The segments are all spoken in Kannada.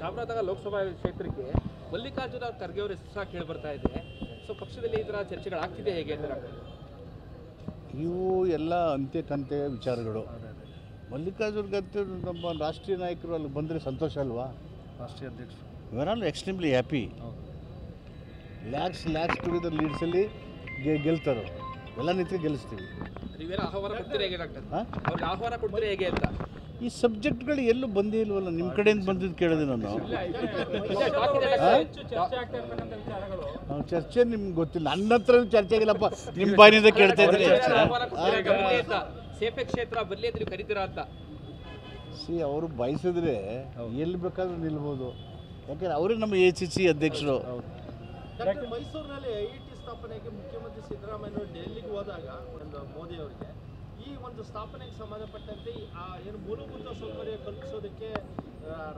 ಚಾಮರಾಜನಗರ ಲೋಕಸಭಾ ಕ್ಷೇತ್ರಕ್ಕೆ ಮಲ್ಲಿಕಾರ್ಜುನ ಖರ್ಗೆ ಅವರ ಹೆಸರು ಕೇಳಿ ಬರ್ತಾ ಇದೆ. ಸೊ ಪಕ್ಷದಲ್ಲಿ ಈ ಥರ ಚರ್ಚೆಗಳಾಗ್ತಿದೆ ಹೇಗೆ ಅಂತ ಇವು ಎಲ್ಲ ಅಂತ್ಯ ವಿಚಾರಗಳು. ಮಲ್ಲಿಕಾರ್ಜುನ ಖರ್ಗೆ ನಮ್ಮ ರಾಷ್ಟ್ರೀಯ ನಾಯಕರು ಅಲ್ಲಿ ಬಂದರೆ ಸಂತೋಷ ಅಲ್ವಾ? ರಾಷ್ಟ್ರೀಯ ಅಧ್ಯಕ್ಷರು we are all extremely happy. Lakhs together ಲೀಡ್ಸಲ್ಲಿ ಗೆಲ್ತಾರೆ. ಎಲ್ಲ ನಿಂತು ಗೆಲ್ಲಿಸ್ತೀವಿ. ನೀವೇನು ಆಹ್ವಾನ ಕೊಡ್ತೀರಾ ಹೇಗೆ ಡಾಕ್ಟರ್? ಅವ್ರಿಗೆ ಆಹ್ವಾನ ಕೊಡ್ತೀರಾ ಹೇಗೆ ಅಂತ? ಈ ಸಬ್ಜೆಕ್ಟ್ಗಳು ಎಲ್ಲೂ ಬಂದೇ ಇಲ್ವಲ್ಲ. ನಿಮ್ಮ ಕಡೆಯಿಂದ ಬಂದಿದ್ದು ಕೇಳಿದೆ ನಾನು. ಚರ್ಚೆ ನಿಮ್ಗೆ ಗೊತ್ತಿಲ್ಲ, ನನ್ನ ಹತ್ರ ಚರ್ಚೆ ಆಗಿಲ್ಲಪ್ಪ, ನಿಮ್ಮ ಬಾಯಿನಿಂದ ಕೇಳ್ತಾ ಇದ್ದೀನಿ. ಸೇಫೆ ಕ್ಷೇತ್ರ ಬರಲಿ ಅಂತ ನೀವು ಕರಿತೀರಾ ಅಂತ? ಅವರು ಬಯಸಿದ್ರೆ ಎಲ್ಲಿ ಬೇಕಾದ್ರೂ ನಿಲ್ಬೋದು. ಯಾಕಂದ್ರೆ ಅವರೇ ನಮ್ಮ ACC ಅಧ್ಯಕ್ಷರು. ಮೈಸೂರಿನಲ್ಲಿ IIT ಸ್ಥಾಪನೆಗೆ ಮುಖ್ಯಮಂತ್ರಿ ಸಿದ್ದರಾಮಯ್ಯ ಡೆಲ್ಲಿಗೆ ಹೋದಾಗ ಮೋದಿ ಅವರಿಗೆ ಈ ಒಂದು ಸ್ಥಾಪನೆಗೆ ಸಂಬಂಧಪಟ್ಟಂತೆ ಏನು ಮೂಲಭೂತ ಸೌಕರ್ಯ ಕಲ್ಪಿಸೋದಕ್ಕೆ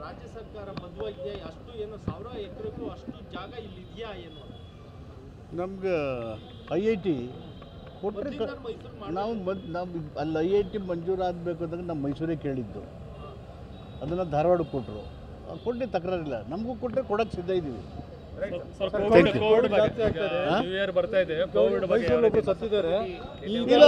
ರಾಜ್ಯ ಸರ್ಕಾರ ಬದ್ಧವಾಗಿದೆ. ಅಷ್ಟು ಏನು 1000 ಎಕರೆಗೂ ಅಷ್ಟು ಜಾಗ ಇಲ್ಲಿ ಇದೆಯಾ ಏನು? ನಮ್ಗೆ IIT ಕೊಟ್ಟರೆ ನಾವು ಅಲ್ಲಿ IIT ಮಂಜೂರಾಗಬೇಕು ಅಂದಾಗ ನಮ್ಮ ಮೈಸೂರೇ ಕೇಳಿದ್ದು. ಅದನ್ನು ಧಾರವಾಡಕ್ಕೆ ಕೊಟ್ಟರು. ಕೊಟ್ಟು ತಕರಾರಿಲ್ಲ, ನಮಗೂ ಕೊಟ್ಟರೆ ಕೊಡೋಕ್ಕೆ ಸಿದ್ಧ ಇದ್ದೀವಿ. ನ್ಯೂ ಇಯರ್ ಬರ್ತಾ ಇದೆ, ಕೋವಿಡ್ ಬಗ್ಗೆ ಇಲ್ಲ